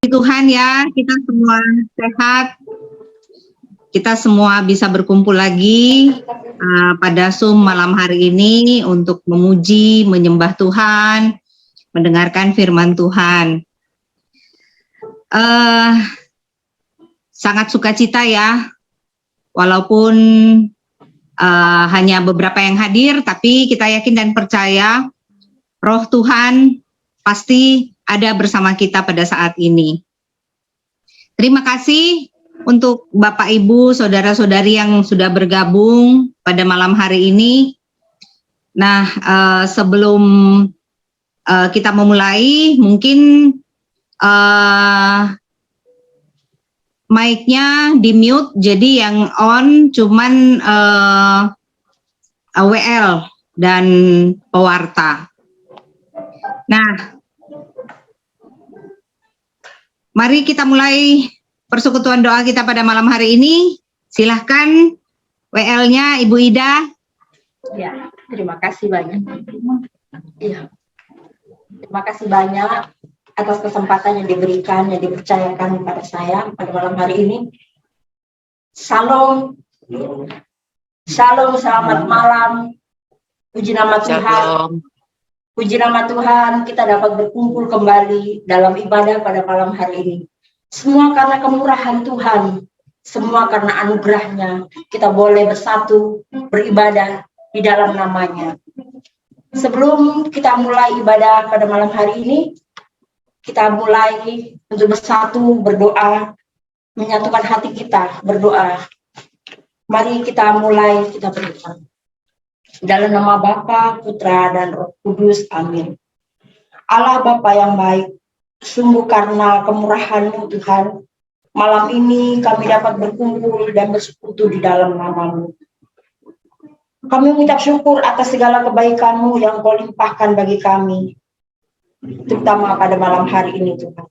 Tuhan ya, kita semua sehat, kita semua bisa berkumpul lagi pada Zoom malam hari ini untuk memuji, menyembah Tuhan, mendengarkan firman Tuhan. Sangat sukacita ya, walaupun hanya beberapa yang hadir, tapi kita yakin dan percaya Roh Tuhan pasti ada bersama kita pada saat ini. Terima kasih untuk Bapak, Ibu, Saudara-saudari yang sudah bergabung pada malam hari ini. Nah, sebelum kita memulai, mungkin mic-nya di-mute, jadi yang on cuman WL dan pewarta. Nah, mari kita mulai persekutuan doa kita pada malam hari ini. Silahkan WL-nya Ibu Ida. Ya, terima kasih banyak. Ya, terima kasih banyak atas kesempatan yang diberikan, yang dipercayakan kepada saya pada malam hari ini. Shalom. Shalom, selamat malam. Puji nama Tuhan. Puji nama Tuhan, kita dapat berkumpul kembali dalam ibadah pada malam hari ini. Semua karena kemurahan Tuhan, semua karena anugerahnya, kita boleh bersatu, beribadah di dalam namanya. Sebelum kita mulai ibadah pada malam hari ini, kita mulai untuk bersatu, berdoa, menyatukan hati kita, berdoa. Mari kita mulai, kita berdoa. Dalam nama Bapa, Putra, dan Roh Kudus. Amin. Allah Bapa yang baik, sungguh karena kemurahan-Mu Tuhan, malam ini kami dapat berkumpul dan bersekutu di dalam nama-Mu. Kami mengucap syukur atas segala kebaikan-Mu yang Kau limpahkan bagi kami, terutama pada malam hari ini Tuhan.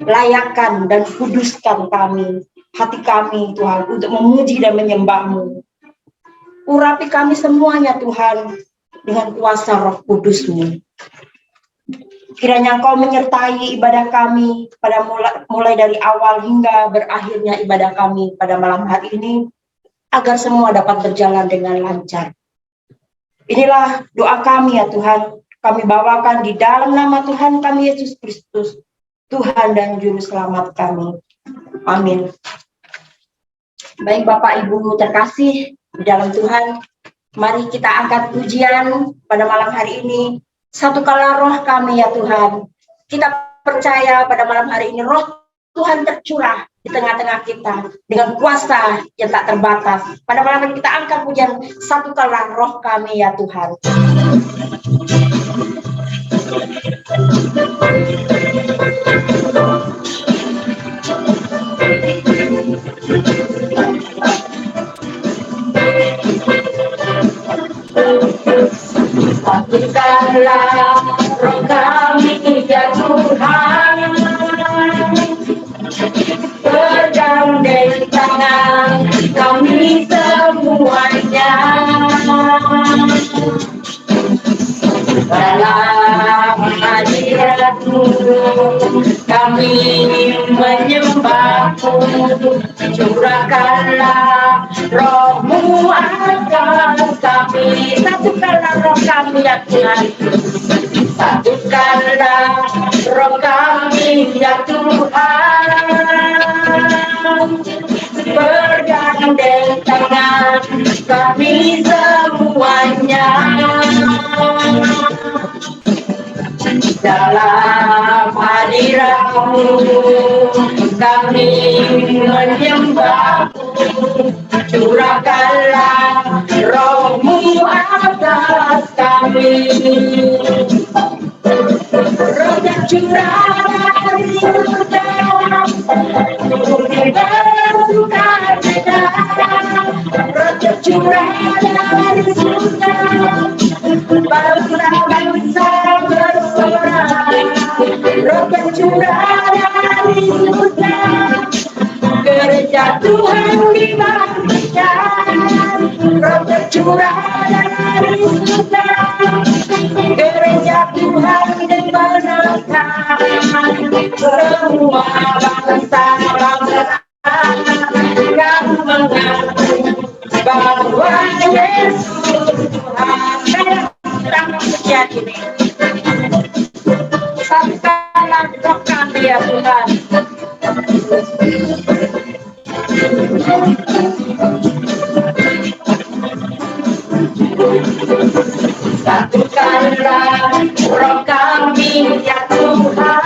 Layakkan dan kuduskan kami, hati kami Tuhan, untuk memuji dan menyembah-Mu. Urapi kami semuanya Tuhan dengan kuasa Roh Kudus-Mu. Kiranya Engkau menyertai ibadah kami pada mulai dari awal hingga berakhirnya ibadah kami pada malam hari ini, agar semua dapat berjalan dengan lancar. Inilah doa kami ya Tuhan, kami bawakan di dalam nama Tuhan kami Yesus Kristus, Tuhan dan Juru Selamat kami. Amin. Baik Bapak Ibu terkasih di dalam Tuhan, mari kita angkat pujian pada malam hari ini. Satukanlah roh kami ya Tuhan. Kita percaya pada malam hari ini roh Tuhan tercurah di tengah-tengah kita dengan kuasa yang tak terbatas. Pada malam ini kita angkat pujian, satukanlah roh kami ya Tuhan. Satukanlah roh kami ya Tuhan, bergandeng tangan kami semuanya, dalam hadirat-Mu kami menyembah-Mu. Curahkanlah roh-Mu atas kami. Satukanlah roh kami ya Tuhan. Satukanlah roh kami ya Tuhan, bergandeng tangan kami semuanya, dalam hadirat-Mu kami menyembah-Mu. Curahkanlah roh-Mu atas kami. Roh yang curah dari surga, turun bersukacita. Roh yang curah dari surga, bangsa-bangsa bersorak. Roh yang curah dari surga, gereja Tuhan dibangkitkan. Roh yang curah dari surga, gereja Tuhan dimenangkan semua. kami ya Tuhan. Satukanlah roh kami ya Tuhan,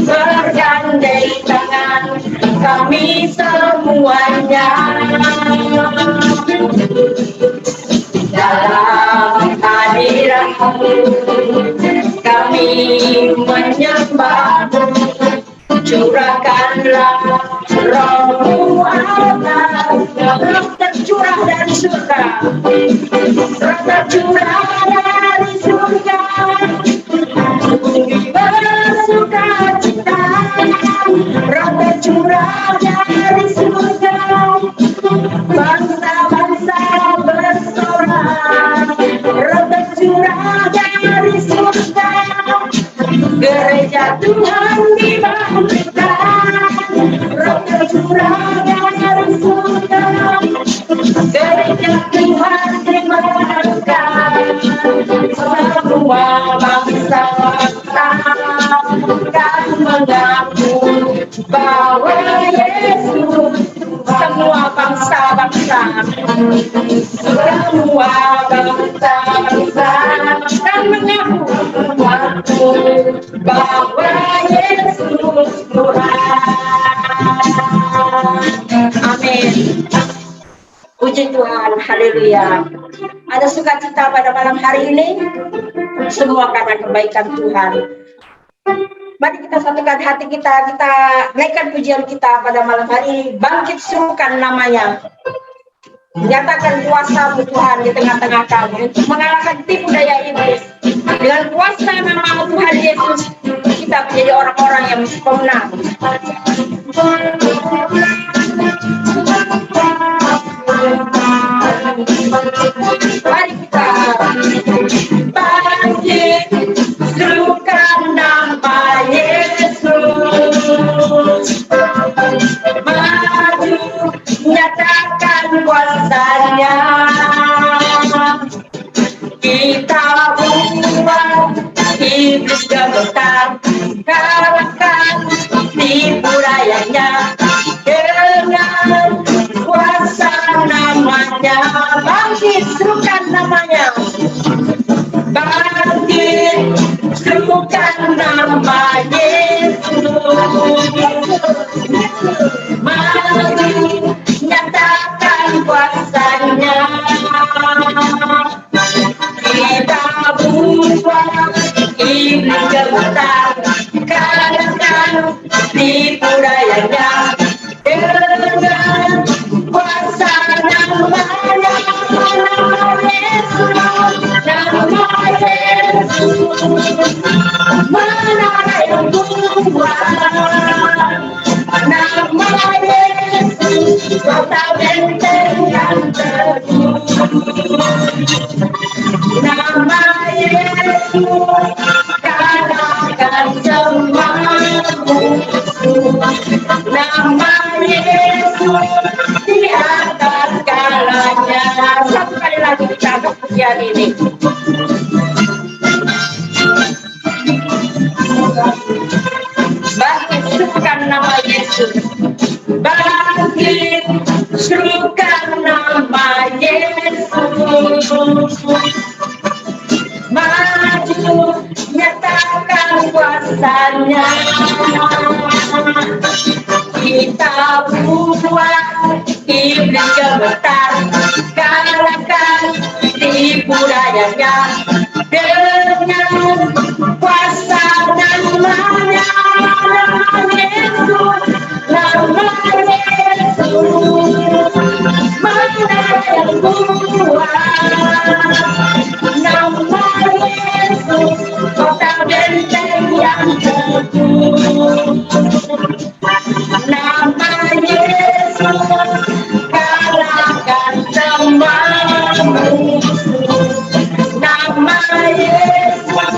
bergandeng tangan kami semuanya dalam hadirat-Mu kami menyembah-Mu. Curahkanlah roh-Mu Allah, roh tercurah dari surga, roh tercurah dari surga, bersuka cita, roh tercurah dari surga, bangsa-bangsa bersorak, roh tercurah dari surga, gereja Tuhan dibangkitkan, roh tercurah dari surga, gereja Tuhan dibangkitkan, semua bangsa akan mengaku bahwa Yesus, semua bangsa-bangsa, semua bangsa-bangsa akan mengaku bahwa Yesus Tuhan. Amin. Puji Tuhan, haleluya. Ada sukacita pada malam hari ini, semua karena kebaikan Tuhan. Mari kita satukan hati kita naikkan pujian kita pada malam hari ini. Bangkit serukan namanya, nyatakan kuasa Tuhan di tengah-tengah kami untuk mengalahkan tipu daya iblis. Dengan kuasa nama Tuhan Yesus, kita menjadi orang-orang yang pemenang. Mari kita bangkit serukan nama Yesus, maju nyatakan kuasanya, kita buat iblis gemetar, kalahkan tipu dayanya dengan kuasa namanya. Bangkit serukan namanya, bangkit serukan nama Yesus, maju nyatakan kuasanya, kita buat iblis gemetar, kalahkan tipu dayanya dengan kuasa namanya, nama Yesus, nama Yesus, mana yang kuat, nama Yesus, kota benteng yang teguh, nama Yesus, kalahkan semua musuh, nama Yesus di atas segalanya. Satu kali lagi kita angkat pujian ini. Bangkit serukan nama Yesus, bangkit serukan nama Yesus, maju nyatakan kuasanya, kita buat iblis gemetar, kalahkan tipu dayanya dengan kuasa namanya, nama Yesus, nama Yesus, mana yang kuat, nama Yesus, kota benteng yang teguh, nama Yesus, kalahkan semua musuh, nama Yesus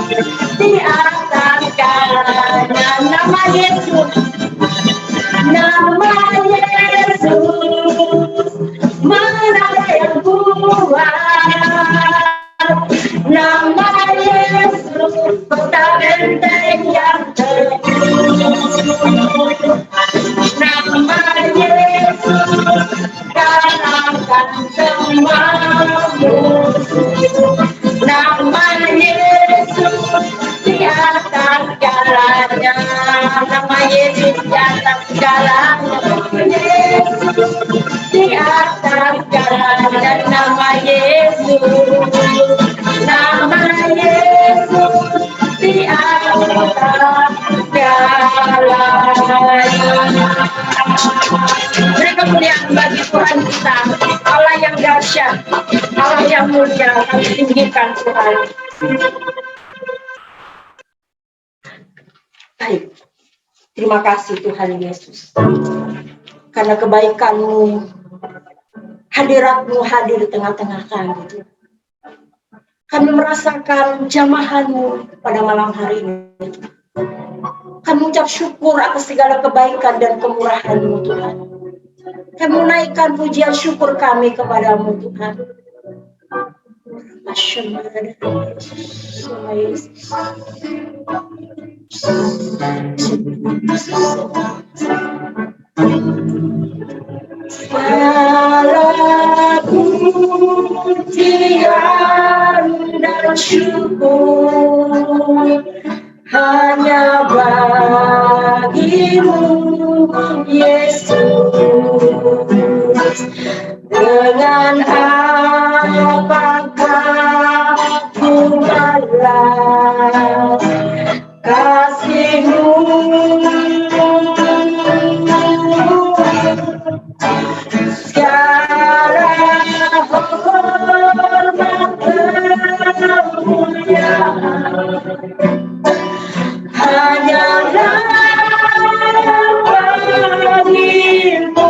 di atas segalanya, nama Yesus, nama Yesus, mana yang kuat, nama Yesus, kota benteng Beri kemuliaan bagi Tuhan kita, Allah yang dahsyat, Allah yang mulia, kami tinggikan Tuhan. Baik, terima kasih Tuhan Yesus, karena kebaikan-Mu, hadirat-Mu hadir di tengah-tengah kami. Kami merasakan jamahan-Mu pada malam hari ini. Kami ucap syukur atas segala kebaikan dan kemurahan-Mu Tuhan. Kami menaikkan pujian syukur kami kepada-Mu Tuhan. Segala pujian dan syukur hanya bagi-Mu Yesus. Dengan apakah ku balas kasih-Mu, segala hormat kemuliaan hanyalah bagi-Mu.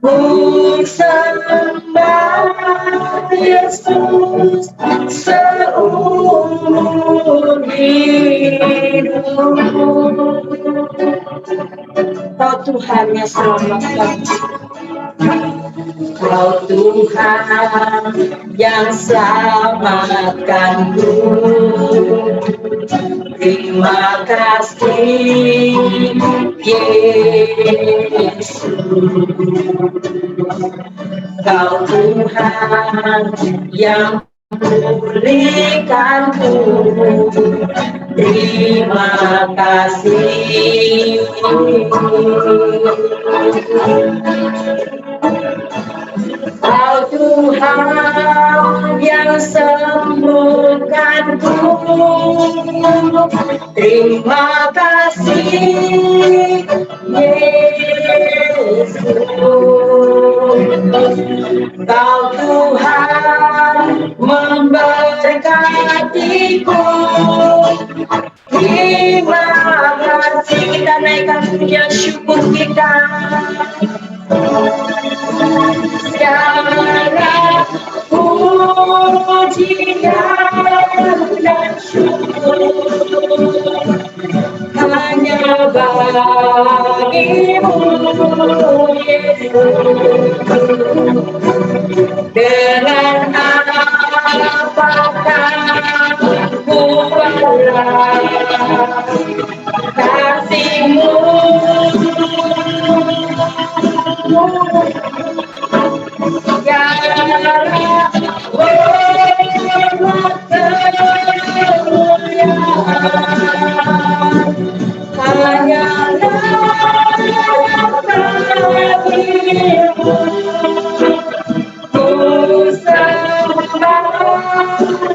Ku sembah Yesus seumur hidup. Kau Tuhan yang selamatkan, Kau Tuhan yang selamatkanku. Terima kasih Yesus. Kau Tuhan yang pulihkanku. Terima kasih. Kau Tuhan yang sembuhkanku. Terima kasih Yesus. Kau Tuhan memberkatiku. Terima kasih. Kita naikkan pujian syukur kita. Segala pujian dan syukur hanya bagi-Mu Yesus. Dengan apakah ku balas kasih-Mu, segala hormat kemuliaan hanyalah bagi-Mu. Ku sembah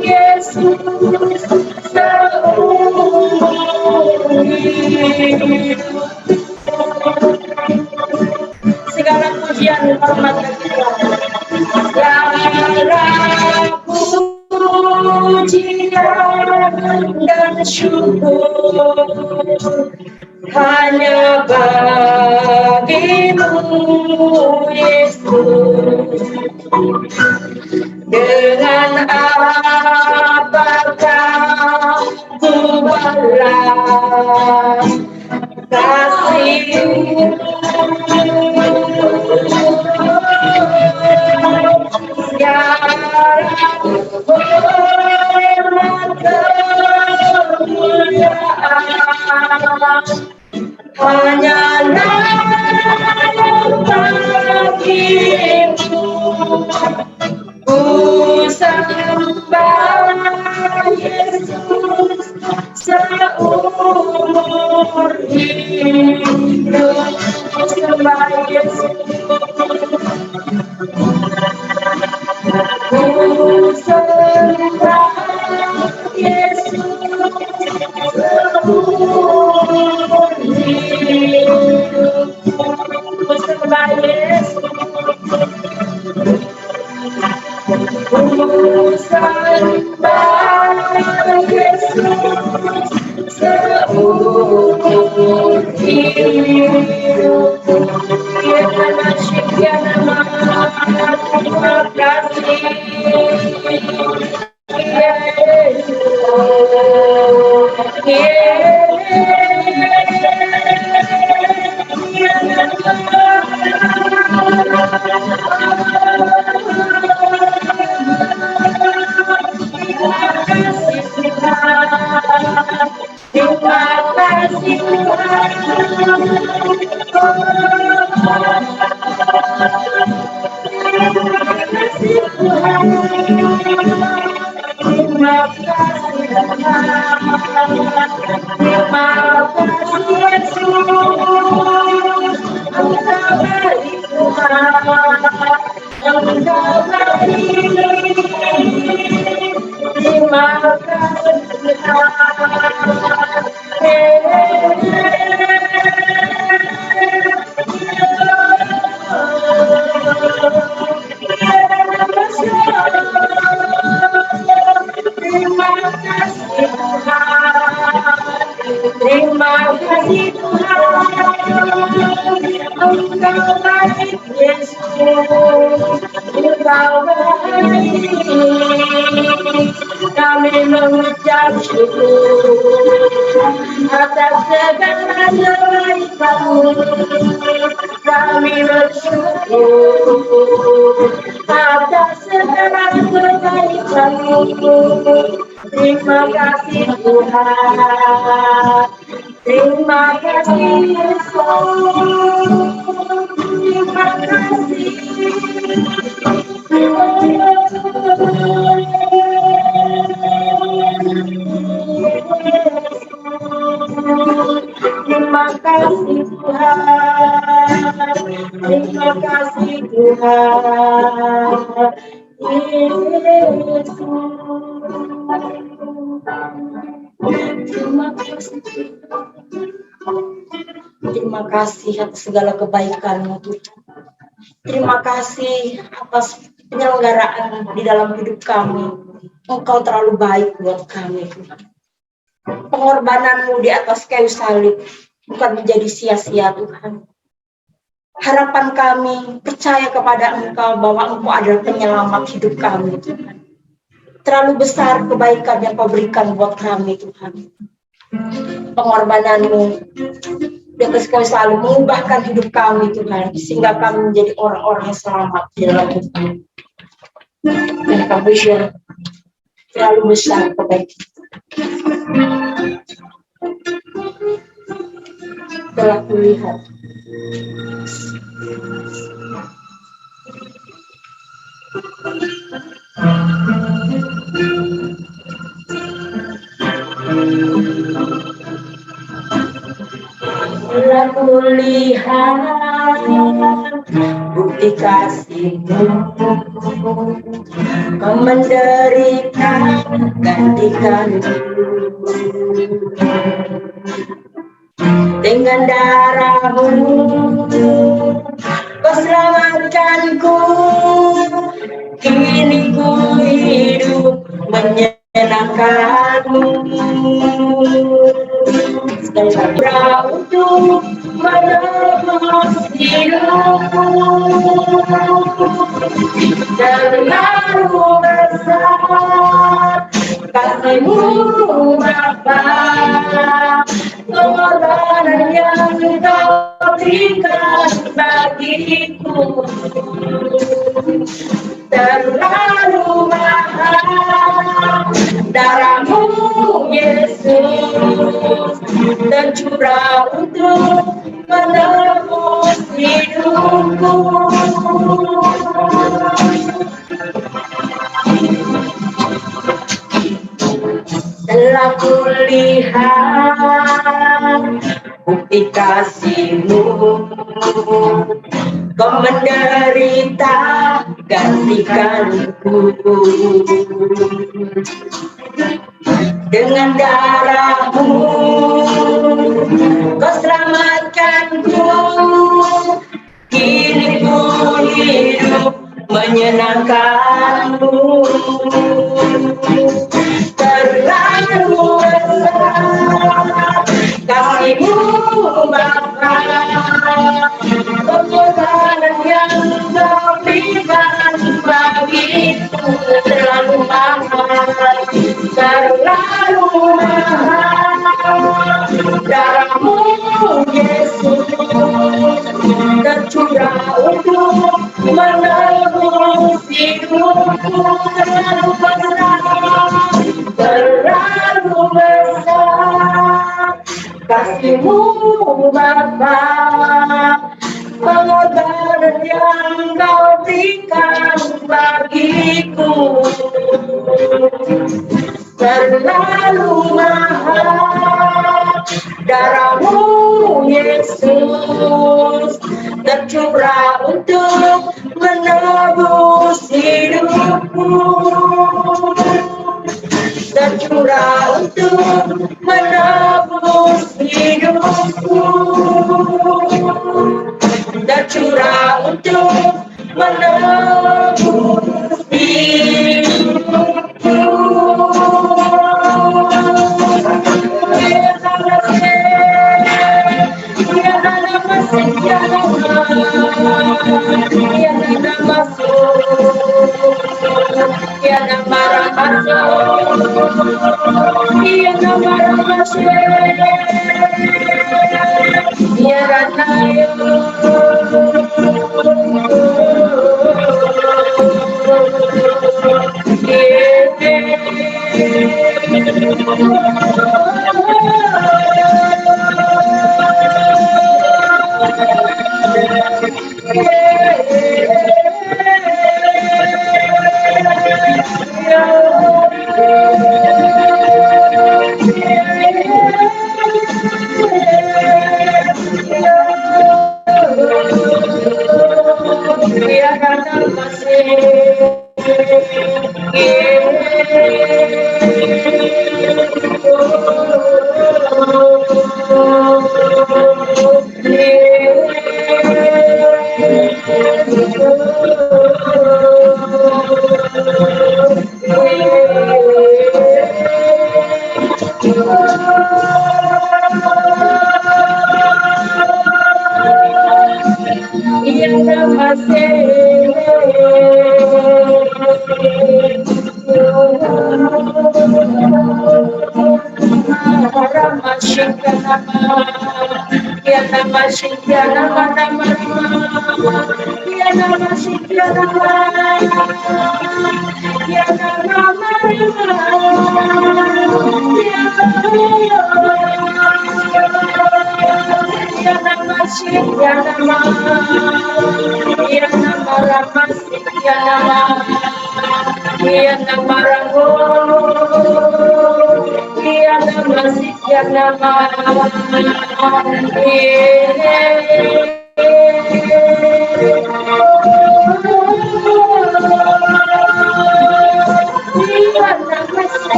Yesus seumur hidup. Segala pujian dan hormat bagi Tuhan. Segala pujian dan syukur hanya bagi-Mu Yesus. Dengan apakah ku balas kasih-Mu, segala hormat kemuliaan hanyalah bagi-Mu. Ku sembah Yesus seumur hidup. Ku sembah Yesus. Ku sembah Yesus Kami mengucap syukur atas segala kebaikan-Mu. Kami bersyukur atas segala kebaikan-Mu. Terima kasih Tuhan. Terima kasih Yesus. Terima kasih. Terima kasih Tuhan. Terima kasih Tuhan. Yesus. Terima kasih. Terima kasih atas segala kebaikan-Mu Tuhan. Terima kasih atas penyelenggaraan di dalam hidup kami. Engkau terlalu baik buat kami Tuhan. Pengorbanan-Mu di atas kayu salib bukan menjadi sia-sia Tuhan. Harapan kami percaya kepada Engkau bahwa Engkau adalah penyelamat hidup kami Tuhan. Terlalu besar kebaikan yang Kau berikan buat kami Tuhan. Pengorbanan-Mu di atas kayu salib mengubahkan hidup kami Tuhan, sehingga kami menjadi orang-orang yang selamat di dalam hidup kami. Dan kami terlalu besar kebaikan. Telah kulihat telah kulihat bukti kasih-Mu. Kau menderita gantikan-Ku dengan darah-Mu. Kau selamatkan-Ku, kini ku hidup menyenangkan-Mu. Segera untuk menebus hidupku, terlalu besar kasih-Mu Bapa. Pengorbanan yang Kau berikan bagiku terlalu mahal. Darah-Mu Yesus tercurah untuk menebus hidupku. Telah kulihat bukti kasih-Mu. Kau menderita gantikan-Ku dengan darah-Mu. Kau selamatkan-Ku, kini ku hidup menyenangkan-Mu. Terlalu besar terlalu besar kasih-Mu Bapa, pengorbanan yang Kau berikan bagiku terlalu mahal. Darah-Mu Yesus tercurah untuk menebus hidupku, tercurah untuk menebus hidupku, tercurah untuk menebus hidupku.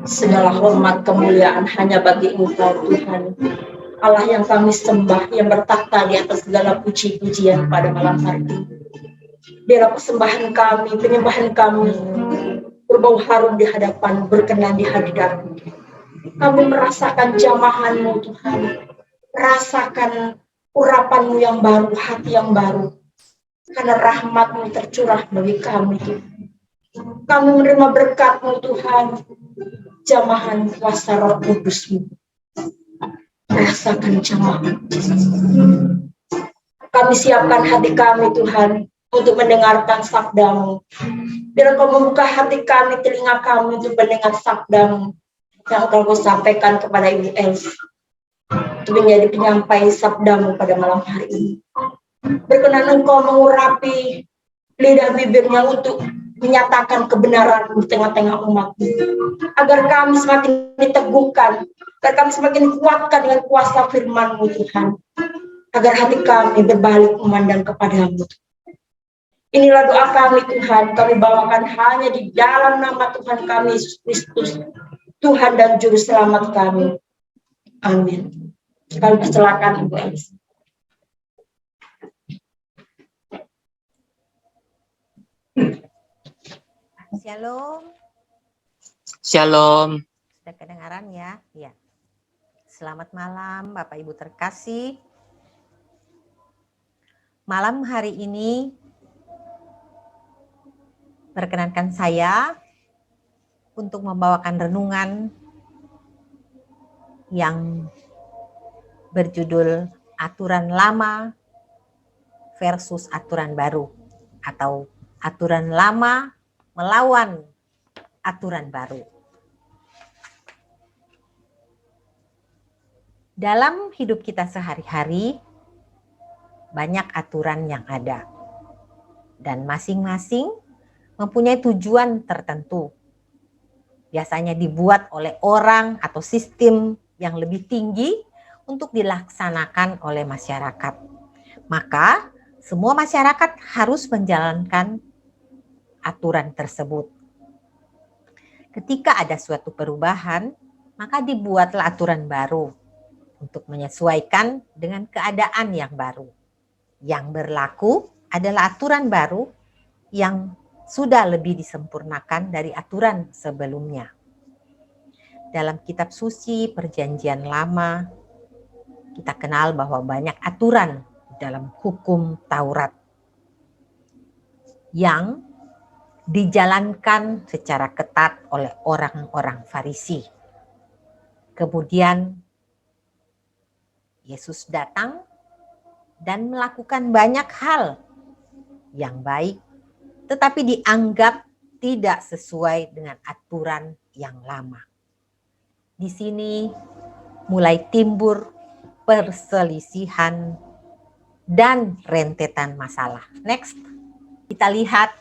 Segala hormat kemuliaan hanya bagi Engkau Tuhan, Allah yang kami sembah, yang bertakhta di atas segala puji-pujian pada malam hari ini. Biarlah persembahan kami, penyembahan kami berbau harum di hadapan, berkenan di hadirat-Mu. Kami merasakan jamahan-Mu Tuhan, merasakan urapan-Mu yang baru, hati yang baru, karena rahmat-Mu tercurah bagi kami Tuhan. Kami menerima berkat-Mu Tuhan, jamahan kuasa Roh Kudus-Mu. Rasakan jamahan. Kami siapkan hati kami Tuhan untuk mendengarkan sabda-Mu. Biar Kau membuka hati kami, telinga kami untuk mendengar sabda-Mu yang akan Kau sampaikan kepada Ibu Els, untuk menjadi penyampai sabda-Mu pada malam hari ini. Berkenan Engkau mengurapi lidah bibirnya untuk menyatakan kebenaran di tengah-tengah umat, agar kami semakin diteguhkan, agar kami semakin dikuatkan dengan kuasa firman-Mu Tuhan, agar hati kami berbalik memandang kepada-Mu. Inilah doa kami Tuhan, kami bawakan hanya di dalam nama Tuhan kami Yesus Kristus, Tuhan dan Juru Selamat kami. Amin. Kami persilakan Ibu Elis. Shalom. Shalom. Sudah kedengaran ya? Ya. Selamat malam Bapak Ibu terkasih. Malam hari ini perkenankan saya untuk membawakan renungan yang berjudul Aturan Lama versus Aturan Baru, atau aturan lama melawan aturan baru. Dalam hidup kita sehari-hari, banyak aturan yang ada, dan masing-masing mempunyai tujuan tertentu. Biasanya dibuat oleh orang atau sistem yang lebih tinggi untuk dilaksanakan oleh masyarakat. Maka, semua masyarakat harus menjalankan aturan tersebut. Ketika ada suatu perubahan, maka dibuatlah aturan baru untuk menyesuaikan dengan keadaan yang baru. Yang berlaku adalah aturan baru yang sudah lebih disempurnakan dari aturan sebelumnya. Dalam kitab suci Perjanjian Lama, kita kenal bahwa banyak aturan dalam hukum Taurat yang dijalankan secara ketat oleh orang-orang Farisi. Kemudian Yesus datang dan melakukan banyak hal yang baik, tetapi dianggap tidak sesuai dengan aturan yang lama. Di sini mulai timbul perselisihan dan rentetan masalah. Next, kita lihat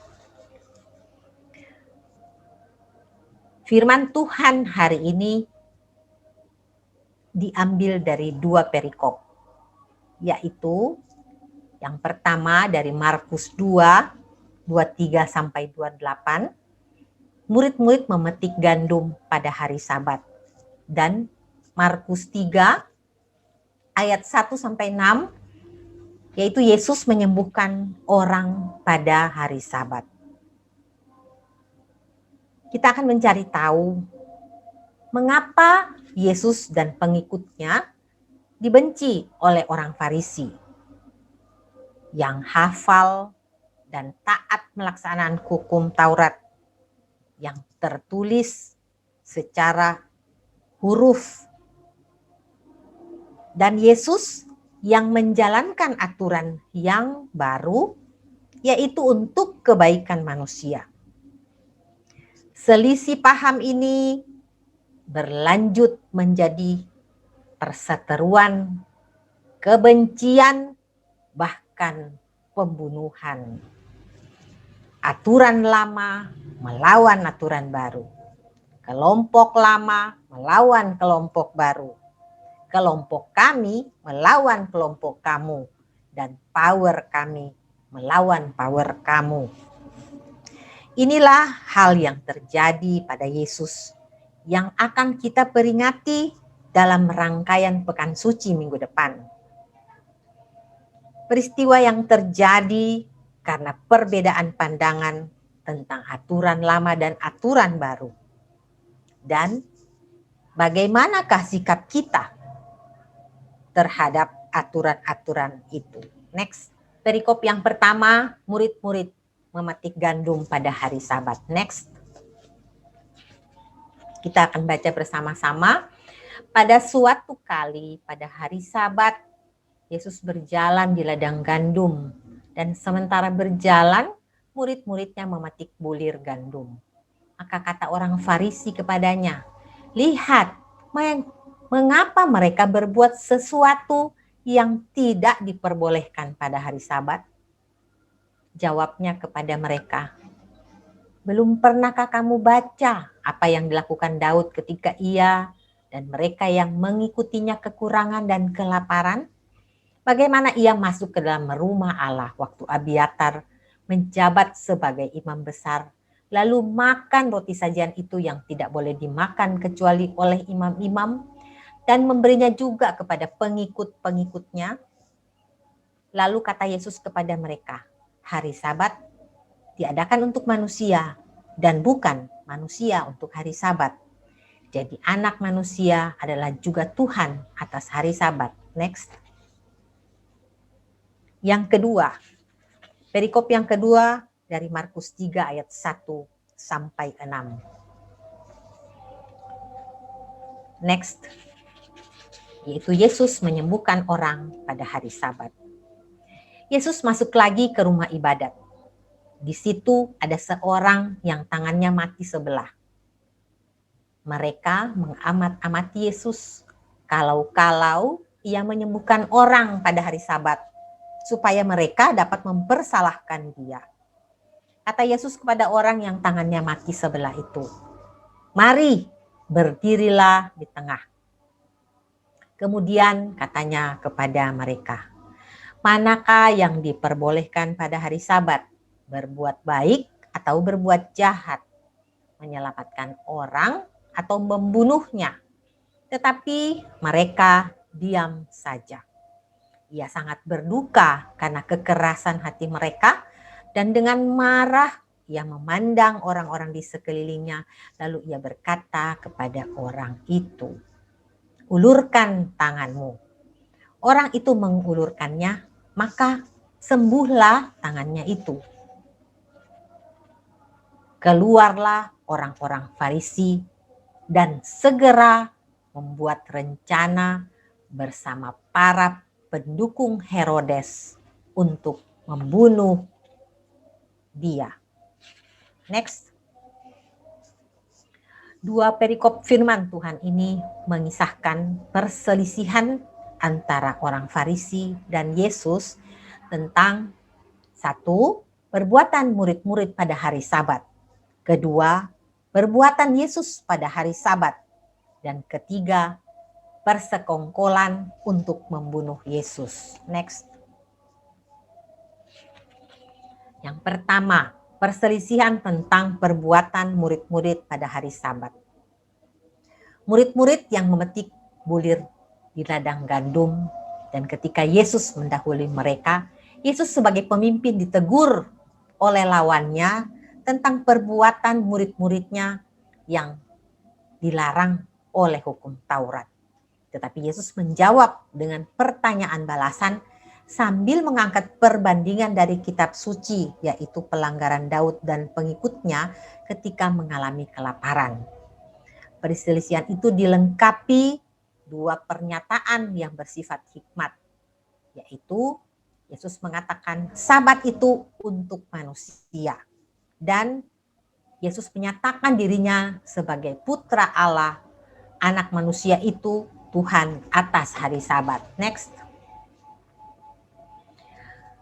firman Tuhan hari ini diambil dari 2 perikop, yaitu yang pertama dari Markus 2, 23 sampai 28, murid-murid memetik gandum pada hari Sabat, dan Markus 3 ayat 1 sampai 6, yaitu Yesus menyembuhkan orang pada hari Sabat. Kita akan mencari tahu mengapa Yesus dan pengikutnya dibenci oleh orang Farisi yang hafal dan taat melaksanakan hukum Taurat yang tertulis secara huruf, dan Yesus yang menjalankan aturan yang baru, yaitu untuk kebaikan manusia. Selisih paham ini berlanjut menjadi perseteruan, kebencian, bahkan pembunuhan. Aturan lama melawan aturan baru. Kelompok lama melawan kelompok baru. Kelompok kami melawan kelompok kamu. Dan power kami melawan power kamu. Inilah hal yang terjadi pada Yesus yang akan kita peringati dalam rangkaian Pekan Suci minggu depan. Peristiwa yang terjadi karena perbedaan pandangan tentang aturan lama dan aturan baru. Dan bagaimanakah sikap kita terhadap aturan-aturan itu? Next, perikop yang pertama, murid-murid memetik gandum pada hari Sabat. Next, kita akan baca bersama-sama. Pada suatu kali pada hari Sabat, Yesus berjalan di ladang gandum, dan sementara berjalan, murid-muridnya memetik bulir gandum. Maka kata orang Farisi kepadanya, "Lihat, mengapa mereka berbuat sesuatu yang tidak diperbolehkan pada hari Sabat?" Jawabnya kepada mereka, "Belum pernahkah kamu baca apa yang dilakukan Daud ketika ia dan mereka yang mengikutinya kekurangan dan kelaparan? Bagaimana ia masuk ke dalam rumah Allah waktu Abiatar menjabat sebagai imam besar, lalu makan roti sajian itu yang tidak boleh dimakan kecuali oleh imam-imam, dan memberinya juga kepada pengikut-pengikutnya." Lalu kata Yesus kepada mereka, "Hari Sabat diadakan untuk manusia dan bukan manusia untuk hari Sabat. Jadi anak manusia adalah juga Tuhan atas hari Sabat." Next. Yang kedua, perikop yang kedua dari Markus 3 ayat 1 sampai 6. Next. Yaitu Yesus menyembuhkan orang pada hari Sabat. Yesus masuk lagi ke rumah ibadat. Di situ ada seorang yang tangannya mati sebelah. Mereka mengamat-amati Yesus kalau-kalau ia menyembuhkan orang pada hari Sabat, supaya mereka dapat mempersalahkan dia. Kata Yesus kepada orang yang tangannya mati sebelah itu, "Mari, berdirilah di tengah." Kemudian katanya kepada mereka, "Manakah yang diperbolehkan pada hari Sabat? Berbuat baik atau berbuat jahat? Menyelamatkan orang atau membunuhnya?" Tetapi mereka diam saja. Ia sangat berduka karena kekerasan hati mereka, dan dengan marah ia memandang orang-orang di sekelilingnya, lalu ia berkata kepada orang itu, "Ulurkan tanganmu." Orang itu mengulurkannya, maka sembuhlah tangannya itu. Keluarlah orang-orang Farisi dan segera membuat rencana bersama para pendukung Herodes untuk membunuh dia. Next. Dua perikop firman Tuhan ini mengisahkan perselisihan antara orang Farisi dan Yesus tentang satu, perbuatan murid-murid pada hari Sabat. Kedua, perbuatan Yesus pada hari Sabat. Dan ketiga, persekongkolan untuk membunuh Yesus. Next. Yang pertama, perselisihan tentang perbuatan murid-murid pada hari Sabat. Murid-murid yang memetik bulir di ladang gandum, dan ketika Yesus mendahului mereka, Yesus sebagai pemimpin ditegur oleh lawannya tentang perbuatan murid-muridnya yang dilarang oleh hukum Taurat. Tetapi Yesus menjawab dengan pertanyaan balasan sambil mengangkat perbandingan dari kitab suci, yaitu pelanggaran Daud dan pengikutnya ketika mengalami kelaparan. Perselisihan itu dilengkapi dua pernyataan yang bersifat hikmat, yaitu Yesus mengatakan Sabat itu untuk manusia, dan Yesus menyatakan dirinya sebagai putra Allah, anak manusia itu Tuhan atas hari Sabat. Next.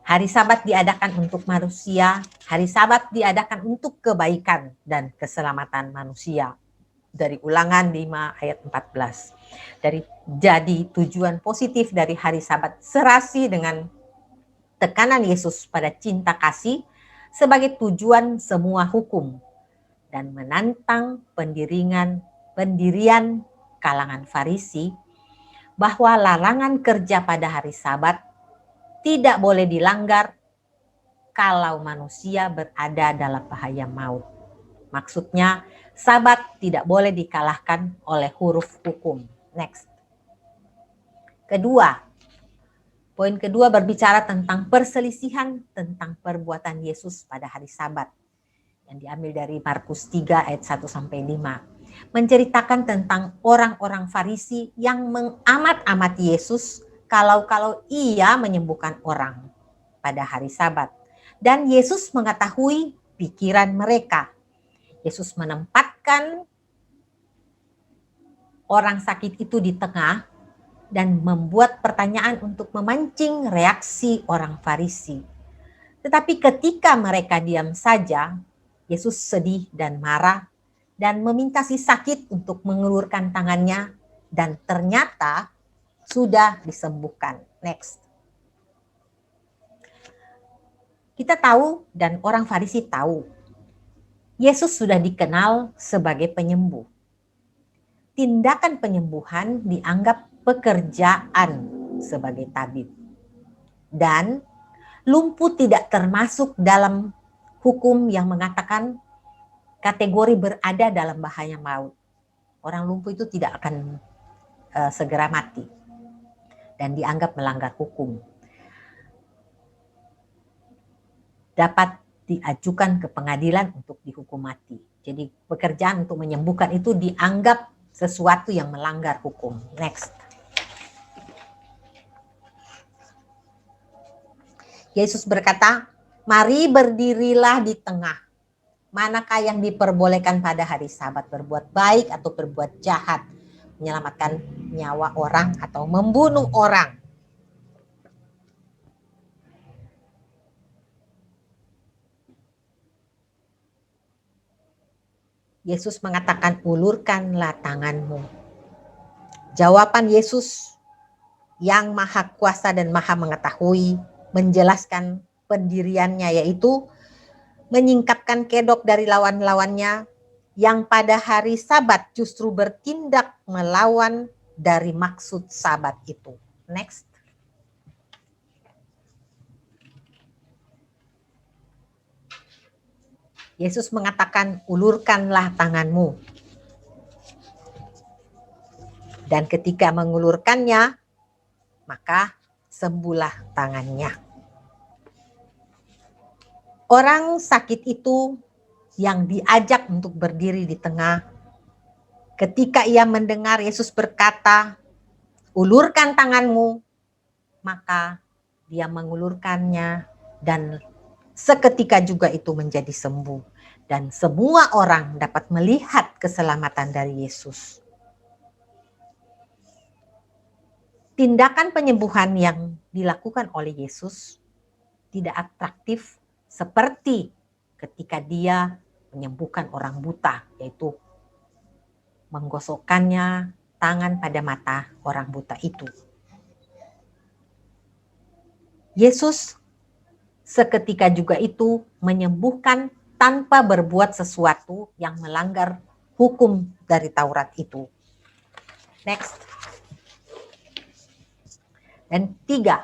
Hari Sabat diadakan untuk manusia, hari Sabat diadakan untuk kebaikan dan keselamatan manusia. Dari Ulangan 5 ayat 14. Jadi tujuan positif dari hari Sabat serasi dengan tekanan Yesus pada cinta kasih sebagai tujuan semua hukum, dan menantang pendirian kalangan Farisi bahwa larangan kerja pada hari Sabat tidak boleh dilanggar kalau manusia berada dalam bahaya maut. Maksudnya, Sabat tidak boleh dikalahkan oleh huruf hukum. Next. Poin kedua berbicara tentang perselisihan tentang perbuatan Yesus pada hari Sabat, yang diambil dari Markus 3 ayat 1 sampai 5. Menceritakan tentang orang-orang Farisi yang mengamat-amati Yesus kalau ia menyembuhkan orang pada hari Sabat. Dan Yesus mengetahui pikiran mereka. Yesus menempatkan orang sakit itu di tengah dan membuat pertanyaan untuk memancing reaksi orang Farisi. Tetapi ketika mereka diam saja, Yesus sedih dan marah dan meminta si sakit untuk mengulurkan tangannya, dan ternyata sudah disembuhkan. Next. Kita tahu dan orang Farisi tahu, Yesus sudah dikenal sebagai penyembuh. Tindakan penyembuhan dianggap pekerjaan sebagai tabib. Dan lumpuh tidak termasuk dalam hukum yang mengatakan kategori berada dalam bahaya maut. Orang lumpuh itu tidak akan segera mati dan dianggap melanggar hukum. Dapat diajukan ke pengadilan untuk dihukum mati. Jadi pekerjaan untuk menyembuhkan itu dianggap sesuatu yang melanggar hukum. Next. Yesus berkata, mari berdirilah di tengah. Manakah yang diperbolehkan pada hari Sabat, berbuat baik atau berbuat jahat, menyelamatkan nyawa orang atau membunuh orang? Yesus mengatakan, ulurkanlah tanganmu. Jawaban Yesus yang maha kuasa dan maha mengetahui menjelaskan pendiriannya, yaitu menyingkapkan kedok dari lawan-lawannya yang pada hari Sabat justru bertindak melawan dari maksud Sabat itu. Next. Yesus mengatakan, ulurkanlah tanganmu. Dan ketika mengulurkannya, maka sembuhlah tangannya. Orang sakit itu yang diajak untuk berdiri di tengah, ketika ia mendengar Yesus berkata, ulurkan tanganmu, maka dia mengulurkannya dan seketika juga itu menjadi sembuh. Dan semua orang dapat melihat keselamatan dari Yesus. Tindakan penyembuhan yang dilakukan oleh Yesus tidak atraktif seperti ketika dia menyembuhkan orang buta, yaitu menggosokkannya tangan pada mata orang buta itu. Yesus seketika juga itu menyembuhkan tanpa berbuat sesuatu yang melanggar hukum dari Taurat itu. Next. Dan 3.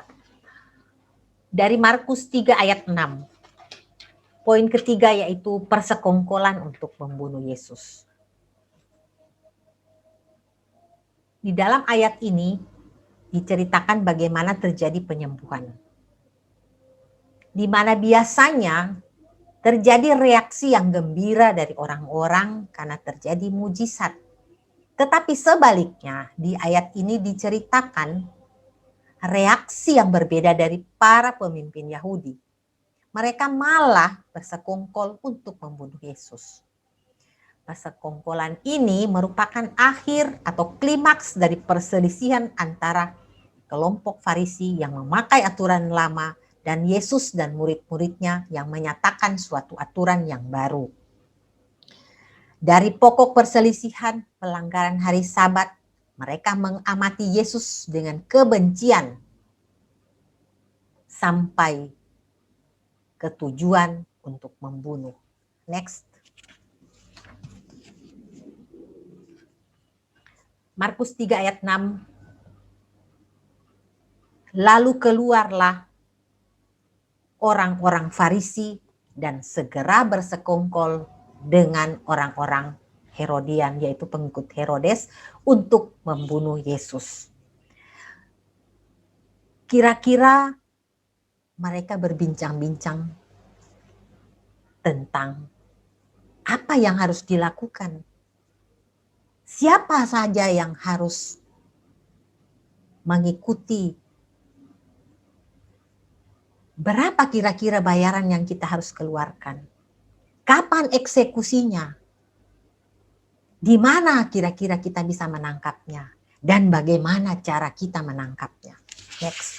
Dari Markus 3 ayat 6. Poin ketiga yaitu persekongkolan untuk membunuh Yesus. Di dalam ayat ini diceritakan bagaimana terjadi penyembuhan. Di mana biasanya terjadi reaksi yang gembira dari orang-orang karena terjadi mujizat. Tetapi sebaliknya di ayat ini diceritakan reaksi yang berbeda dari para pemimpin Yahudi. Mereka malah bersekongkol untuk membunuh Yesus. Persekongkolan ini merupakan akhir atau klimaks dari perselisihan antara kelompok Farisi yang memakai aturan lama dan Yesus dan murid-muridnya yang menyatakan suatu aturan yang baru. Dari pokok perselisihan pelanggaran hari Sabat, mereka mengamati Yesus dengan kebencian sampai ke tujuan untuk membunuh. Next. Markus 3 ayat 6. Lalu keluarlah orang-orang Farisi dan segera bersekongkol dengan orang-orang Herodian, yaitu pengikut Herodes, untuk membunuh Yesus. Kira-kira mereka berbincang-bincang tentang apa yang harus dilakukan. Siapa saja yang harus mengikuti Berapa kira-kira bayaran yang kita harus keluarkan? Kapan eksekusinya? Di mana kira-kira kita bisa menangkapnya? Dan bagaimana cara kita menangkapnya? Next.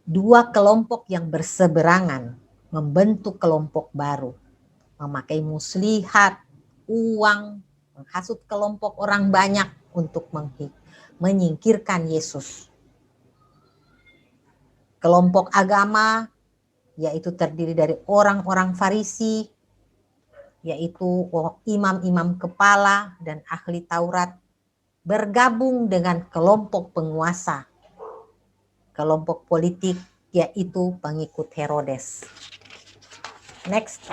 Dua kelompok yang berseberangan membentuk kelompok baru, memakai muslihat, uang, menghasut kelompok orang banyak untuk menyingkirkan Yesus. Kelompok agama yaitu terdiri dari orang-orang Farisi, yaitu imam-imam kepala dan ahli Taurat, bergabung dengan kelompok penguasa, kelompok politik, yaitu pengikut Herodes. Next.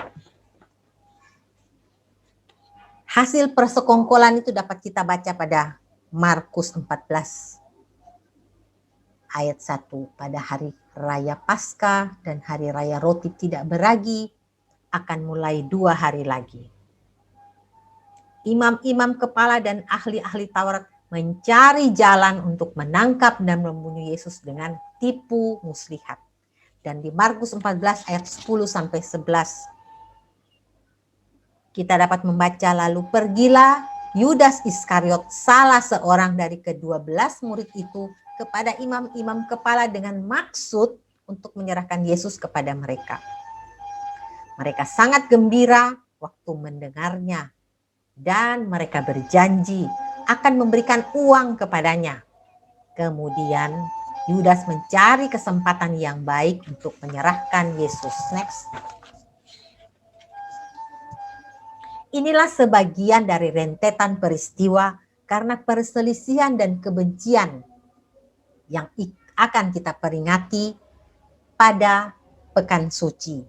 Hasil persekongkolan itu dapat kita baca pada Markus 14 ayat 1. Pada hari raya Paskah dan hari raya roti tidak beragi akan mulai 2 hari lagi. Imam-imam kepala dan ahli-ahli Taurat mencari jalan untuk menangkap dan membunuh Yesus dengan tipu muslihat. Dan di Markus 14 ayat 10 sampai 11 kita dapat membaca, lalu pergilah Yudas Iskariot, salah seorang dari ke-12 murid itu, kepada imam-imam kepala dengan maksud untuk menyerahkan Yesus kepada mereka. Mereka sangat gembira waktu mendengarnya dan mereka berjanji akan memberikan uang kepadanya. Kemudian Yudas mencari kesempatan yang baik untuk menyerahkan Yesus. Next. Inilah sebagian dari rentetan peristiwa karena perselisihan dan kebencian yang akan kita peringati pada Pekan Suci.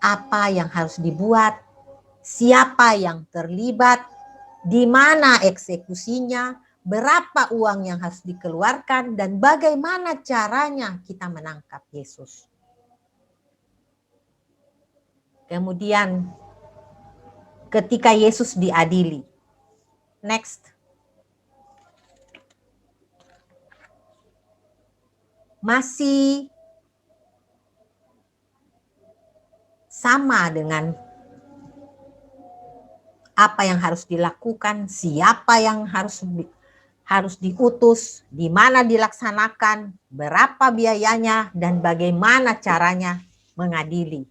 Apa yang harus dibuat, siapa yang terlibat, di mana eksekusinya, berapa uang yang harus dikeluarkan, dan bagaimana caranya kita menangkap Yesus. Kemudian ketika Yesus diadili. Next. Masih sama dengan apa yang harus dilakukan, siapa yang harus diutus, di mana dilaksanakan, berapa biayanya, dan bagaimana caranya mengadili.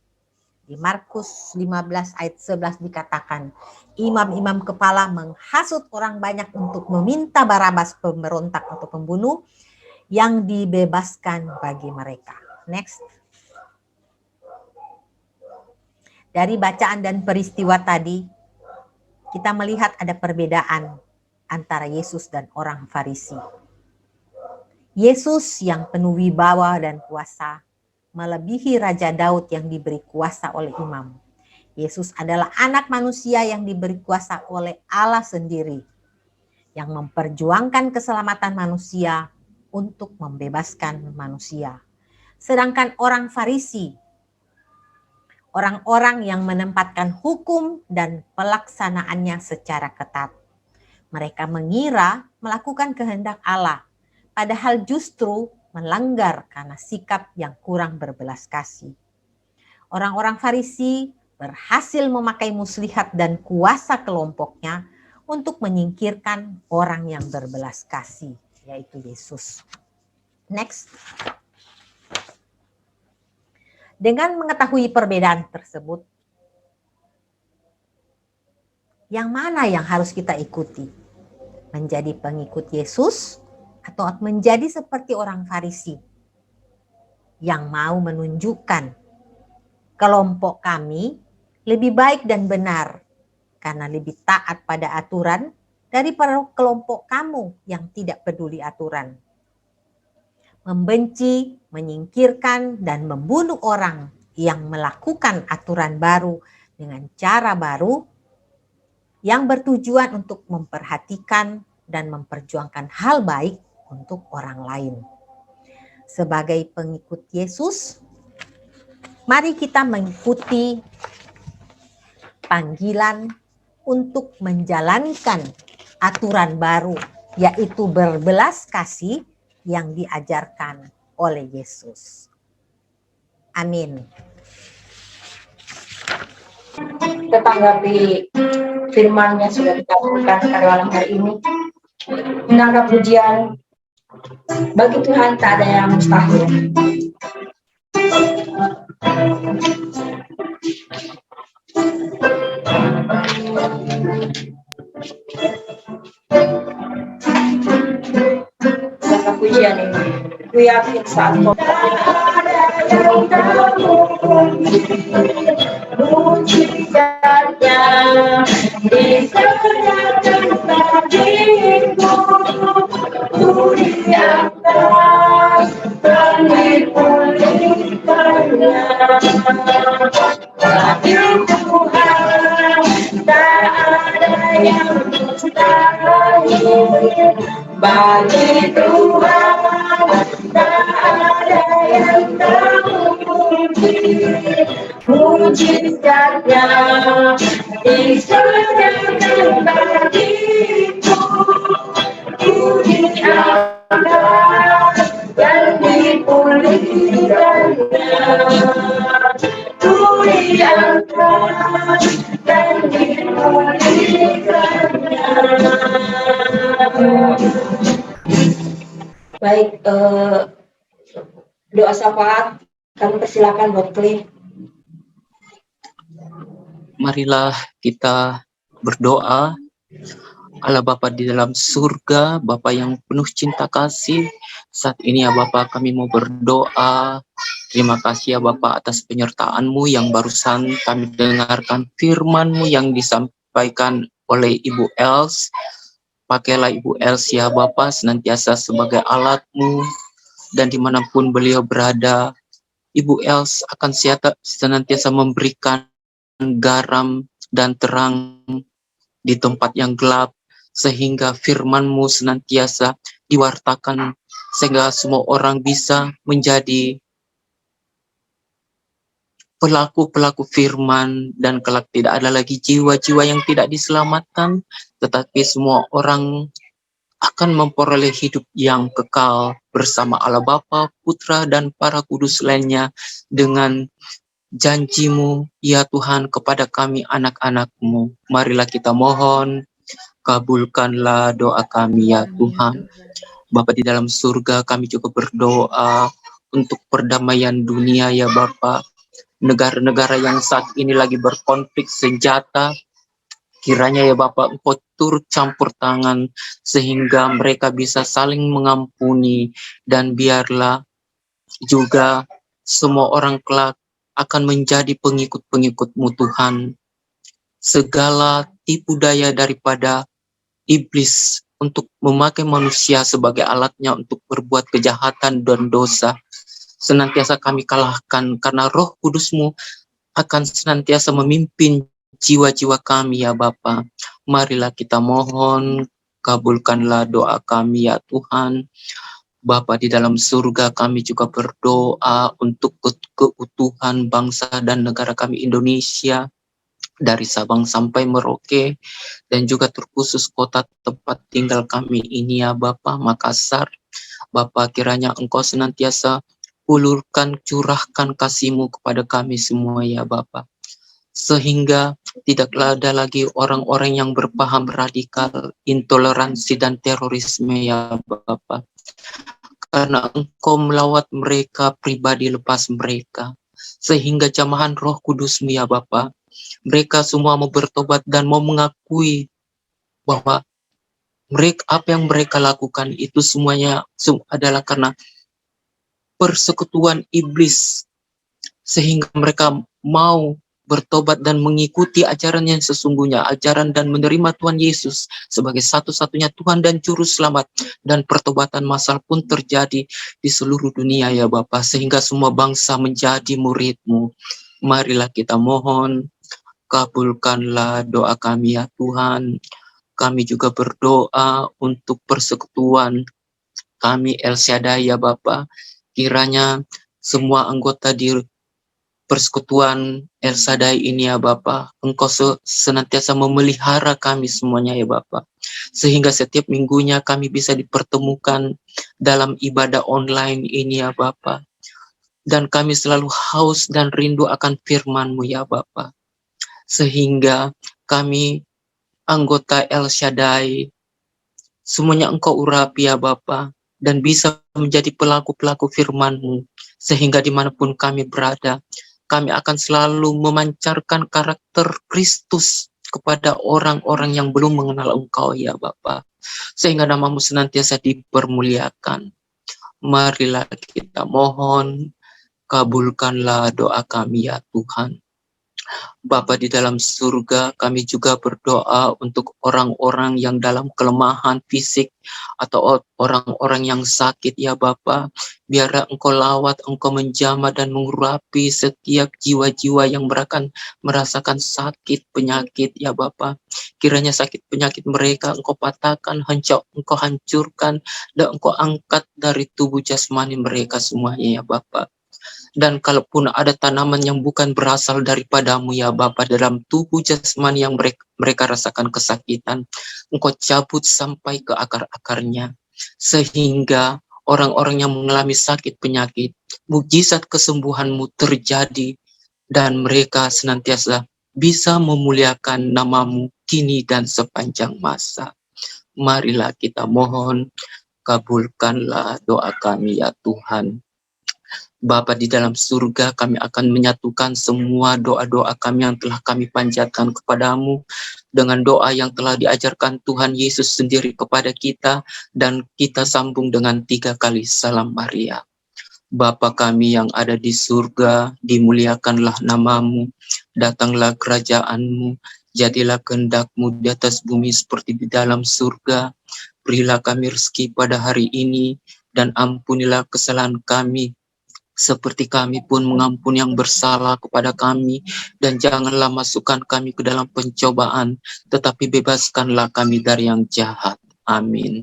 Di Markus 15 ayat 11 dikatakan, imam-imam kepala menghasut orang banyak untuk meminta Barabas, pemberontak atau pembunuh, yang dibebaskan bagi mereka. Next. Dari bacaan dan peristiwa tadi, kita melihat ada perbedaan antara Yesus dan orang Farisi. Yesus yang penuh wibawa dan kuasa melebihi Raja Daud yang diberi kuasa oleh imam. Yesus adalah anak manusia yang diberi kuasa oleh Allah sendiri, yang memperjuangkan keselamatan manusia untuk membebaskan manusia. Sedangkan orang Farisi, orang-orang yang menempatkan hukum dan pelaksanaannya secara ketat. Mereka mengira melakukan kehendak Allah, padahal justru melanggar karena sikap yang kurang berbelas kasih. Orang-orang Farisi berhasil memakai muslihat dan kuasa kelompoknya untuk menyingkirkan orang yang berbelas kasih, yaitu Yesus. Next. Dengan mengetahui perbedaan tersebut, yang mana yang harus kita ikuti? Menjadi pengikut Yesus atau menjadi seperti orang Farisi yang mau menunjukkan kelompok kami lebih baik dan benar karena lebih taat pada aturan daripada kelompok kamu yang tidak peduli aturan. Membenci, menyingkirkan, dan membunuh orang yang melakukan aturan baru dengan cara baru yang bertujuan untuk memperhatikan dan memperjuangkan hal baik untuk orang lain. Sebagai pengikut Yesus, mari kita mengikuti panggilan untuk menjalankan aturan baru, yaitu berbelas kasih yang diajarkan oleh Yesus. Amin. Tanggapi firman-Nya sudah kita berikan pada malam hari ini. Menangkap pujian, bagi Tuhan tak ada yang mustahil. Menangkap pujian ini, ku yakin saat kau mujizatnya diserahkan bagiku, ku diangkat dan dipulihkannya. Bagi Tuhan tak ada yang mustahil, bagi Tuhan tak ada yang tak mungkin. Mujizatnya diserahkan bagiku, ku diangkat dan dipulihkannya, ku diangkat dan dipulihkannya. Baik, doa syafaat kami persilakan buat Kli. Marilah kita berdoa. Allah Bapa di dalam surga, Bapa yang penuh cinta kasih, saat ini ya Bapa kami mau berdoa. Terima kasih ya Bapa atas penyertaan-Mu yang barusan kami dengarkan firman-Mu yang disampaikan oleh Ibu Els. Pakailah Ibu Els ya Bapa senantiasa sebagai alat-Mu, dan dimanapun beliau berada, Ibu Els akan senantiasa memberikan garam dan terang di tempat yang gelap, sehingga firman-Mu senantiasa diwartakan, sehingga semua orang bisa menjadi pelaku-pelaku firman, dan kelak tidak ada lagi jiwa-jiwa yang tidak diselamatkan, tetapi semua orang akan memperoleh hidup yang kekal bersama Allah Bapa, Putra, dan para kudus lainnya dengan janji-Mu, ya Tuhan, kepada kami anak-anak-Mu. Marilah kita mohon, kabulkanlah doa kami ya Tuhan. Bapa di dalam surga, kami juga berdoa untuk perdamaian dunia ya Bapa. Negara-negara yang saat ini lagi berkonflik senjata, kiranya ya Bapa Engkau turut campur tangan sehingga mereka bisa saling mengampuni, dan biarlah juga semua orang kelak akan menjadi pengikut-pengikut-Mu Tuhan. Segala tipu daya daripada iblis untuk memakai manusia sebagai alatnya untuk berbuat kejahatan dan dosa, senantiasa kami kalahkan, karena Roh Kudus-Mu akan senantiasa memimpin jiwa-jiwa kami ya Bapa. Marilah kita mohon, kabulkanlah doa kami ya Tuhan. Bapa di dalam surga, kami juga berdoa untuk keutuhan bangsa dan negara kami Indonesia, dari Sabang sampai Merauke, dan juga terkhusus kota tempat tinggal kami ini ya Bapa, Makassar. Bapa, kiranya Engkau senantiasa ulurkan, curahkan kasih-Mu kepada kami semua ya Bapa, sehingga tidaklah ada lagi orang-orang yang berpaham radikal, intoleransi, dan terorisme ya Bapa. Karena Engkau melawat mereka pribadi lepas mereka, sehingga jamahan Roh Kudus-Mu ya Bapa, mereka semua mau bertobat dan mau mengakui bahwa mereka, apa yang mereka lakukan itu semuanya adalah karena persekutuan iblis, sehingga mereka mau bertobat dan mengikuti ajaran yang sesungguhnya, ajaran dan menerima Tuhan Yesus sebagai satu-satunya Tuhan dan Juru Selamat, dan pertobatan massal pun terjadi di seluruh dunia ya Bapa, sehingga semua bangsa menjadi murid-Mu. Marilah kita mohon, kabulkanlah doa kami ya Tuhan. Kami juga berdoa untuk persekutuan kami El Shaddai ya Bapa, kiranya semua anggota di persekutuan El Shaddai ini ya Bapa. Engkau senantiasa memelihara kami semuanya ya Bapa. Sehingga setiap minggunya kami bisa dipertemukan dalam ibadah online ini ya Bapa. Dan kami selalu haus dan rindu akan firman-Mu ya Bapa. Sehingga kami anggota El Shaddai semuanya Engkau urapi ya Bapa, dan bisa menjadi pelaku-pelaku firman-Mu, sehingga dimanapun kami berada, kami akan selalu memancarkan karakter Kristus kepada orang-orang yang belum mengenal Engkau ya Bapa, sehingga nama-Mu senantiasa dipermuliakan. Marilah kita mohon, kabulkanlah doa kami ya Tuhan. Bapa di dalam surga, kami juga berdoa untuk orang-orang yang dalam kelemahan fisik atau orang-orang yang sakit ya Bapa. Biar Engkau lawat, Engkau menjamah dan mengurapi setiap jiwa-jiwa yang merasakan sakit penyakit ya Bapa. Kiranya sakit penyakit mereka Engkau patahkan, Engkau hancurkan, dan Engkau angkat dari tubuh jasmani mereka semuanya ya Bapa. Dan kalaupun ada tanaman yang bukan berasal daripadamu ya Bapa dalam tubuh jasmani yang mereka rasakan kesakitan, Engkau cabut sampai ke akar-akarnya, sehingga orang-orang yang mengalami sakit penyakit, mukjizat kesembuhan-Mu terjadi, dan mereka senantiasa bisa memuliakan nama-Mu kini dan sepanjang masa. Marilah kita mohon, kabulkanlah doa kami ya Tuhan. Bapa di dalam surga, kami akan menyatukan semua doa-doa kami yang telah kami panjatkan kepadamu dengan doa yang telah diajarkan Tuhan Yesus sendiri kepada kita, dan kita sambung dengan 3 kali salam Maria. Bapa kami yang ada di surga, dimuliakanlah nama-Mu, datanglah kerajaan-Mu, jadilah kehendak-Mu di atas bumi seperti di dalam surga. Berilah kami rezeki pada hari ini, dan ampunilah kesalahan kami, seperti kami pun mengampuni yang bersalah kepada kami, dan janganlah masukkan kami ke dalam pencobaan, tetapi bebaskanlah kami dari yang jahat. Amin.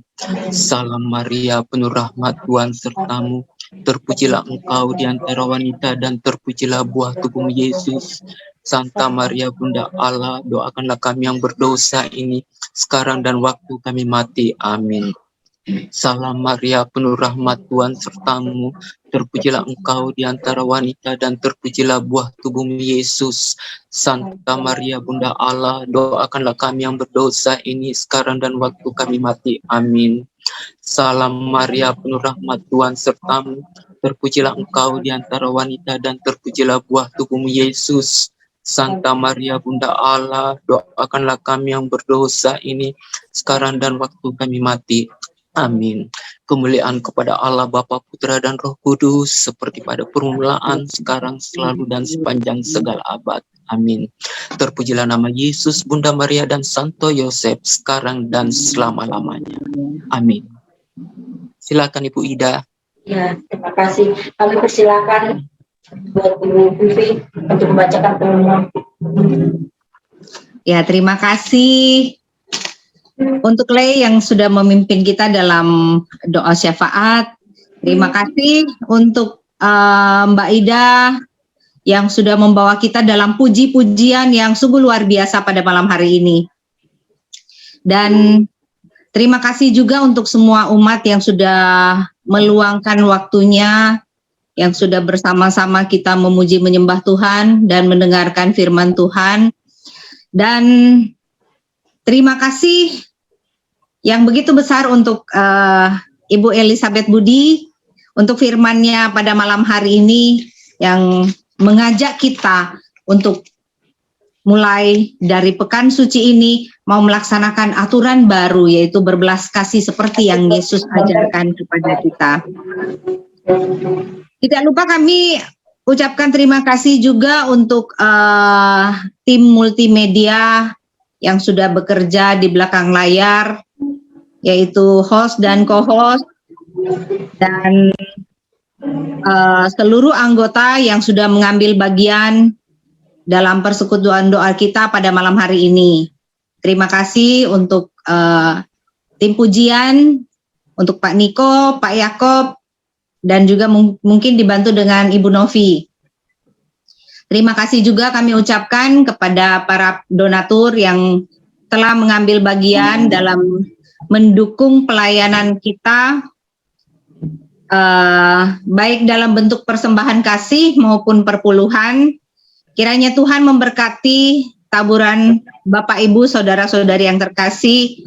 Salam Maria, penuh rahmat, Tuhan sertamu. Terpujilah engkau di antara wanita, dan terpujilah buah tubuhmu Yesus. Santa Maria Bunda Allah, doakanlah kami yang berdosa ini, sekarang dan waktu kami mati. Amin. Salam Maria, penuh rahmat, Tuhan sertamu. Terpujilah engkau di antara wanita, dan terpujilah buah tubuhmu Yesus. Santa Maria Bunda Allah, doakanlah kami yang berdosa ini, sekarang dan waktu kami mati. Amin. Salam Maria, penuh rahmat, Tuhan sertamu. Terpujilah engkau di antara wanita, dan terpujilah buah tubuhmu Yesus. Santa Maria Bunda Allah, doakanlah kami yang berdosa ini, sekarang dan waktu kami mati. Amin. Kemuliaan kepada Allah Bapa, Putra, dan Roh Kudus, seperti pada permulaan, sekarang, selalu, dan sepanjang segala abad. Amin. Terpujilah nama Yesus, Bunda Maria, dan Santo Yosef, sekarang dan selama-lamanya. Amin. Silakan Ibu Ida. Ya, terima kasih. Kami persilakan buat Ibu Vivi untuk membacakan pengumuman. Ya, terima kasih untuk Lei yang sudah memimpin kita dalam doa syafaat. Terima kasih untuk Mbak Ida yang sudah membawa kita dalam puji-pujian yang sungguh luar biasa pada malam hari ini. Dan terima kasih juga untuk semua umat yang sudah meluangkan waktunya, yang sudah bersama-sama kita memuji menyembah Tuhan dan mendengarkan firman Tuhan. Dan terima kasih yang begitu besar untuk Ibu Elizabeth Budi untuk firman-Nya pada malam hari ini yang mengajak kita untuk mulai dari pekan suci ini mau melaksanakan aturan baru, yaitu berbelas kasih seperti yang Yesus ajarkan kepada kita. Tidak lupa kami ucapkan terima kasih juga untuk tim multimedia yang sudah bekerja di belakang layar, yaitu host dan co-host, dan seluruh anggota yang sudah mengambil bagian dalam persekutuan doa kita pada malam hari ini. Terima kasih untuk tim pujian, untuk Pak Niko, Pak Yakob, dan juga mungkin dibantu dengan Ibu Novi. Terima kasih juga kami ucapkan kepada para donatur yang telah mengambil bagian dalam mendukung pelayanan kita, baik dalam bentuk persembahan kasih maupun perpuluhan. Kiranya Tuhan memberkati taburan Bapak, Ibu, saudara-saudari yang terkasih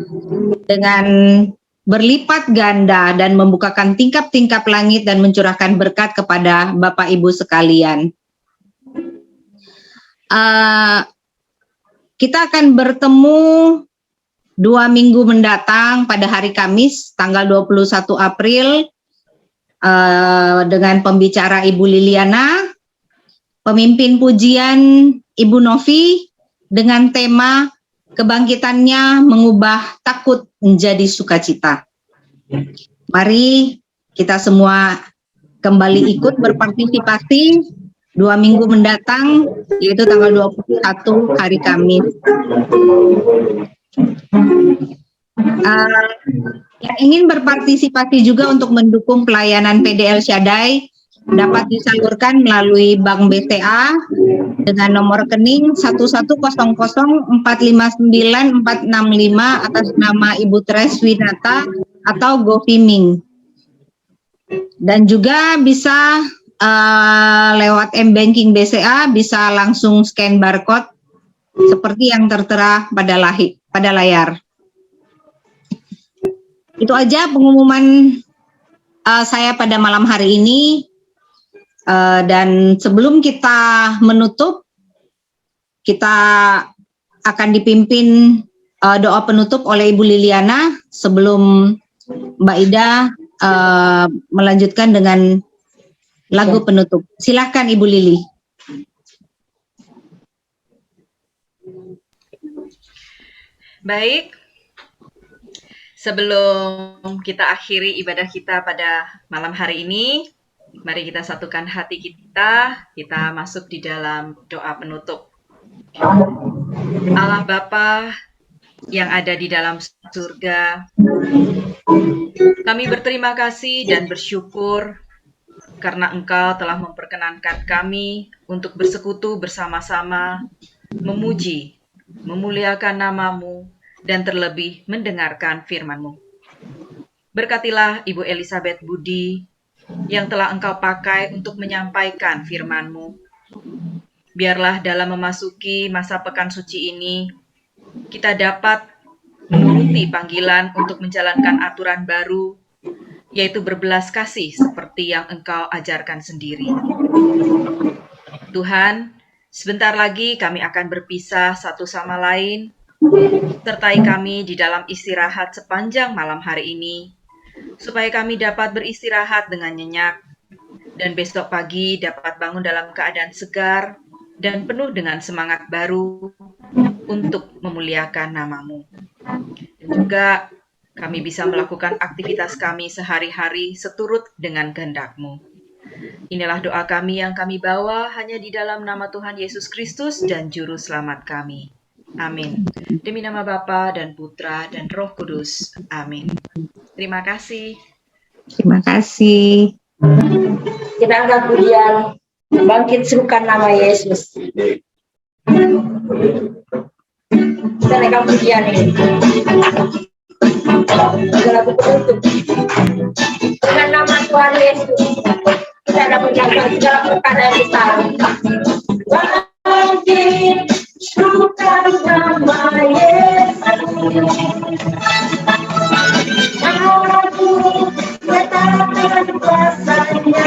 dengan berlipat ganda dan membukakan tingkap-tingkap langit dan mencurahkan berkat kepada Bapak, Ibu sekalian. Kita akan bertemu 2 minggu mendatang pada hari Kamis tanggal 21 April dengan pembicara Ibu Liliana, pemimpin pujian Ibu Novi dengan tema kebangkitannya mengubah takut menjadi sukacita. Mari kita semua kembali ikut berpartisipasi 2 minggu mendatang, yaitu tanggal 21 hari Kamis. Yang ingin berpartisipasi juga untuk mendukung pelayanan PDL Syadai dapat disalurkan melalui Bank BCA dengan nomor rekening 1100459 465 atas nama Ibu Tres Winata atau GoFiming. Dan juga bisa lewat M-Banking BCA, bisa langsung scan barcode seperti yang tertera pada layar. Itu aja pengumuman saya pada malam hari ini. Dan sebelum kita menutup, kita akan dipimpin doa penutup oleh Ibu Liliana sebelum Mbak Ida melanjutkan dengan lagu penutup. Silakan Ibu Lili. Baik, sebelum kita akhiri ibadah kita pada malam hari ini, mari kita satukan hati kita masuk di dalam doa penutup. Allah Bapa yang ada di dalam surga, kami berterima kasih dan bersyukur karena Engkau telah memperkenankan kami untuk bersekutu bersama-sama, memuji, memuliakan nama-Mu, dan terlebih mendengarkan firman-Mu. Berkatilah Ibu Elizabeth Budi yang telah Engkau pakai untuk menyampaikan firman-Mu. Biarlah dalam memasuki masa pekan suci ini, kita dapat menuruti panggilan untuk menjalankan aturan baru, yaitu berbelas kasih seperti yang Engkau ajarkan sendiri. Tuhan, sebentar lagi kami akan berpisah satu sama lain. Sertai kami di dalam istirahat sepanjang malam hari ini, supaya kami dapat beristirahat dengan nyenyak, dan besok pagi dapat bangun dalam keadaan segar dan penuh dengan semangat baru untuk memuliakan nama-Mu. Dan juga kami bisa melakukan aktivitas kami sehari-hari seturut dengan kehendak-Mu. Inilah doa kami yang kami bawa hanya di dalam nama Tuhan Yesus Kristus dan Juru Selamat kami. Amin. Demi nama Bapa dan Putra dan Roh Kudus. Amin. Terima kasih. Terima kasih. Kita angkat pujian, bangkit serukan nama Yesus. Kita naikkan pujian ini. Lagu penutup. Dengan nama Tuhan Yesus, kita dapat menjaga segala perkara kita. Bangkit serukan nama Yesus. Aku katakan kuasanya.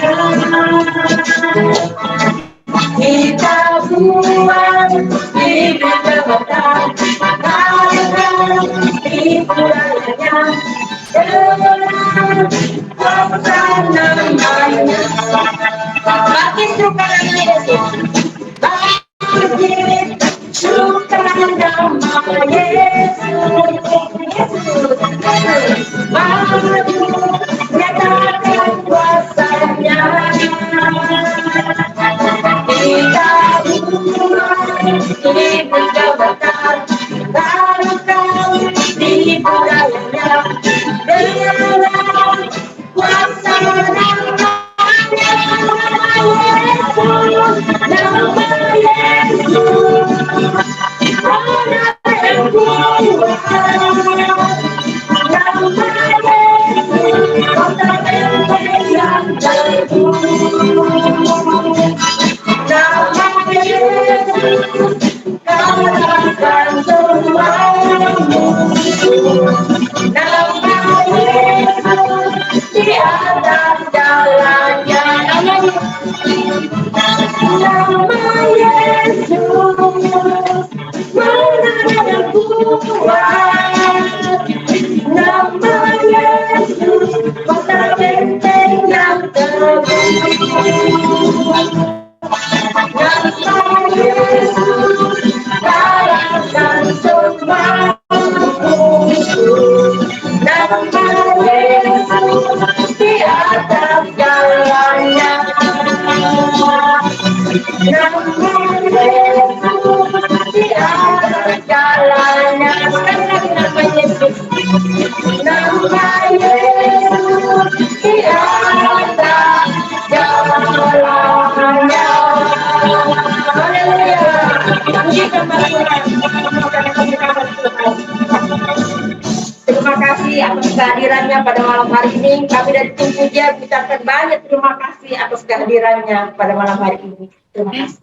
Kita buat hidup berkah, karena itu adanya dalam kuasa namanya. Bangkit serukan nama Yesus. Bangkit serukan nama Yesus. Maju nyatakan kuasanya. Kita buat hidup jabatan, lalu kau di budayanya dalam kuasa namanya Yesus, nama Terima kasih atas kehadirannya pada malam hari ini. Kami dari tim Puja mengucapkan banyak terima kasih atas kehadirannya pada malam hari ini. Terima kasih.